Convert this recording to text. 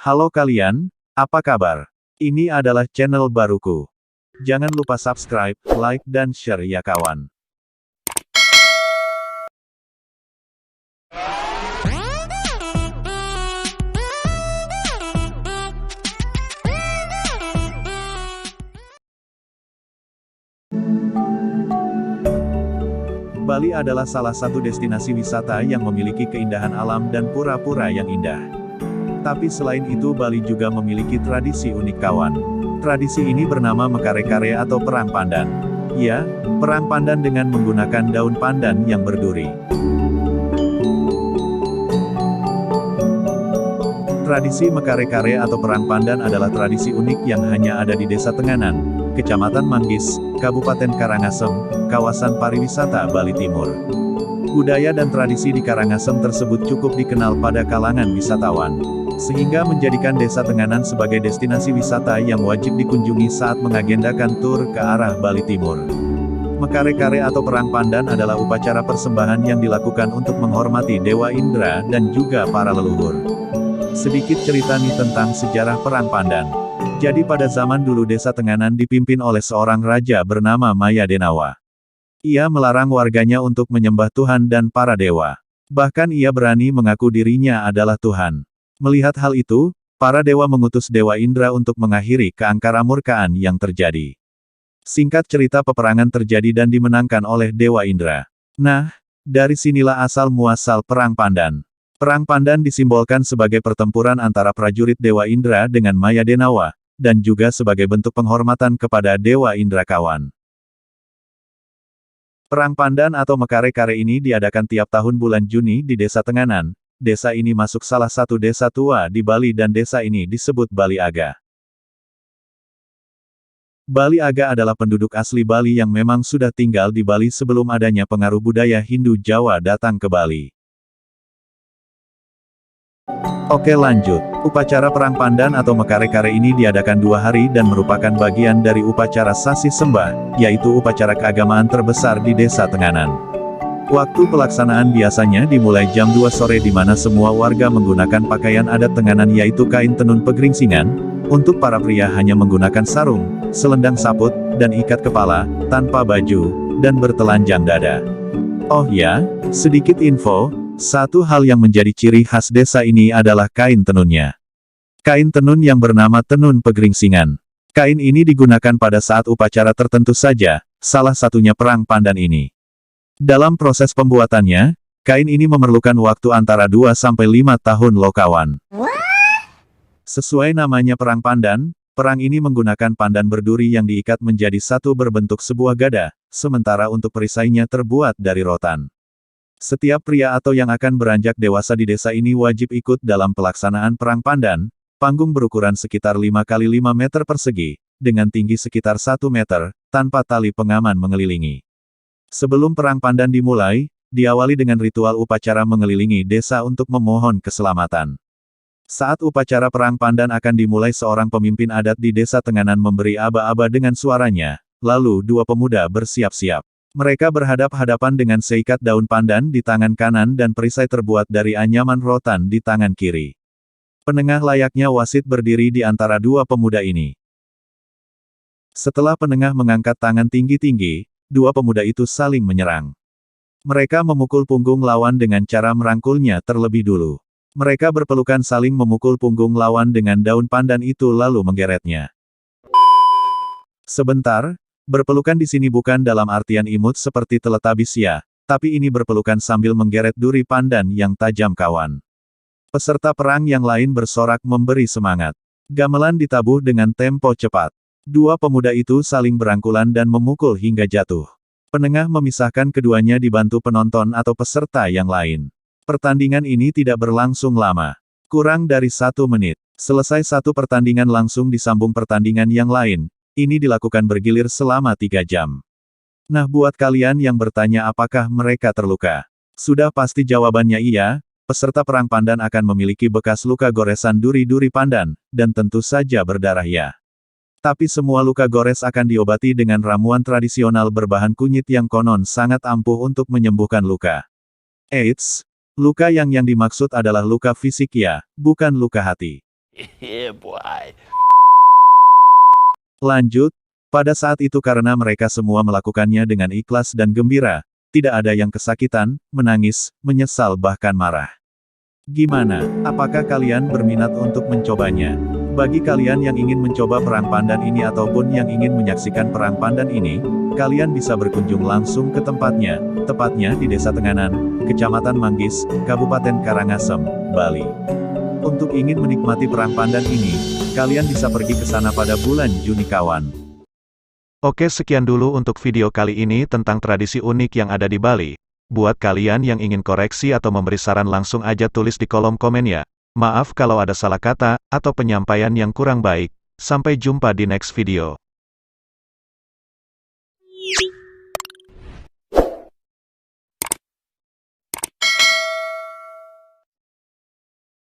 Halo kalian, apa kabar? Ini adalah channel baruku. Jangan lupa subscribe, like dan share ya kawan. Bali adalah salah satu destinasi wisata yang memiliki keindahan alam dan pura-pura yang indah. Tapi selain itu Bali juga memiliki tradisi unik kawan. Tradisi ini bernama Mekare-kare atau Perang Pandan. Ya, Perang Pandan dengan menggunakan daun pandan yang berduri. Tradisi Mekare-kare atau Perang Pandan adalah tradisi unik yang hanya ada di Desa Tenganan, Kecamatan Manggis, Kabupaten Karangasem, kawasan pariwisata Bali Timur. Budaya dan tradisi di Karangasem tersebut cukup dikenal pada kalangan wisatawan, sehingga menjadikan Desa Tenganan sebagai destinasi wisata yang wajib dikunjungi saat mengagendakan tur ke arah Bali Timur. Mekare-kare atau Perang Pandan adalah upacara persembahan yang dilakukan untuk menghormati Dewa Indra dan juga para leluhur. Sedikit cerita nih tentang sejarah Perang Pandan. Jadi pada zaman dulu Desa Tenganan dipimpin oleh seorang raja bernama Maya Denawa. Ia melarang warganya untuk menyembah Tuhan dan para dewa. Bahkan ia berani mengaku dirinya adalah Tuhan. Melihat hal itu, para dewa mengutus Dewa Indra untuk mengakhiri keangkaramurkaan yang terjadi. Singkat cerita peperangan terjadi dan dimenangkan oleh Dewa Indra. Nah, dari sinilah asal-muasal Perang Pandan. Perang Pandan disimbolkan sebagai pertempuran antara prajurit Dewa Indra dengan Maya Denawa, dan juga sebagai bentuk penghormatan kepada Dewa Indra kawan. Perang Pandan atau Mekare-kare ini diadakan tiap tahun bulan Juni di Desa Tenganan. Desa ini masuk salah satu desa tua di Bali dan desa ini disebut Bali Aga. Bali Aga adalah penduduk asli Bali yang memang sudah tinggal di Bali sebelum adanya pengaruh budaya Hindu Jawa datang ke Bali. Oke lanjut, upacara Perang Pandan atau Mekare-kare ini diadakan 2 hari dan merupakan bagian dari upacara Sasi Sembah, yaitu upacara keagamaan terbesar di Desa Tenganan. Waktu pelaksanaan biasanya dimulai jam 2 sore di mana semua warga menggunakan pakaian adat Tenganan yaitu kain tenun pegeringsingan. Untuk para pria hanya menggunakan sarung, selendang saput, dan ikat kepala, tanpa baju, dan bertelanjang dada. Oh ya, sedikit info. Satu hal yang menjadi ciri khas desa ini adalah kain tenunnya. Kain tenun yang bernama tenun pegeringsingan. Kain ini digunakan pada saat upacara tertentu saja, salah satunya Perang Pandan ini. Dalam proses pembuatannya, kain ini memerlukan waktu antara 2-5 tahun loh kawan. Sesuai namanya Perang Pandan, perang ini menggunakan pandan berduri yang diikat menjadi satu berbentuk sebuah gada, sementara untuk perisainya terbuat dari rotan. Setiap pria atau yang akan beranjak dewasa di desa ini wajib ikut dalam pelaksanaan Perang Pandan. Panggung berukuran sekitar 5 x 5 meter persegi, dengan tinggi sekitar 1 meter, tanpa tali pengaman mengelilingi. Sebelum Perang Pandan dimulai, diawali dengan ritual upacara mengelilingi desa untuk memohon keselamatan. Saat upacara Perang Pandan akan dimulai seorang pemimpin adat di Desa Tenganan memberi aba-aba dengan suaranya, lalu 2 pemuda bersiap-siap. Mereka berhadap-hadapan dengan seikat daun pandan di tangan kanan dan perisai terbuat dari anyaman rotan di tangan kiri. Penengah layaknya wasit berdiri di antara 2 pemuda ini. Setelah penengah mengangkat tangan tinggi-tinggi, 2 pemuda itu saling menyerang. Mereka memukul punggung lawan dengan cara merangkulnya terlebih dulu. Mereka berpelukan saling memukul punggung lawan dengan daun pandan itu lalu menggeretnya. Sebentar. Berpelukan di sini bukan dalam artian imut seperti Teletubbies ya, tapi ini berpelukan sambil menggeret duri pandan yang tajam kawan. Peserta perang yang lain bersorak memberi semangat. Gamelan ditabuh dengan tempo cepat. 2 pemuda itu saling berangkulan dan memukul hingga jatuh. Penengah memisahkan keduanya dibantu penonton atau peserta yang lain. Pertandingan ini tidak berlangsung lama. Kurang dari 1 menit. Selesai satu pertandingan langsung disambung pertandingan yang lain. Ini dilakukan bergilir selama 3 jam. Nah buat kalian yang bertanya apakah mereka terluka? Sudah pasti jawabannya iya, peserta Perang Pandan akan memiliki bekas luka goresan duri-duri pandan, dan tentu saja berdarah ya. Tapi semua luka gores akan diobati dengan ramuan tradisional berbahan kunyit yang konon sangat ampuh untuk menyembuhkan luka. Eits, luka yang dimaksud adalah luka fisik ya, bukan luka hati. Yeah, boy. Lanjut, pada saat itu karena mereka semua melakukannya dengan ikhlas dan gembira, tidak ada yang kesakitan, menangis, menyesal bahkan marah. Gimana, apakah kalian berminat untuk mencobanya? Bagi kalian yang ingin mencoba perang pandan ini ataupun yang ingin menyaksikan perang pandan ini, kalian bisa berkunjung langsung ke tempatnya, tepatnya di Desa Tenganan, Kecamatan Manggis, Kabupaten Karangasem, Bali. Untuk ingin menikmati perang pandan ini, kalian bisa pergi ke sana pada bulan Juni kawan. Oke, sekian dulu untuk video kali ini tentang tradisi unik yang ada di Bali. Buat kalian yang ingin koreksi atau memberi saran langsung aja tulis di kolom komen ya. Maaf kalau ada salah kata, atau penyampaian yang kurang baik. Sampai jumpa di next video.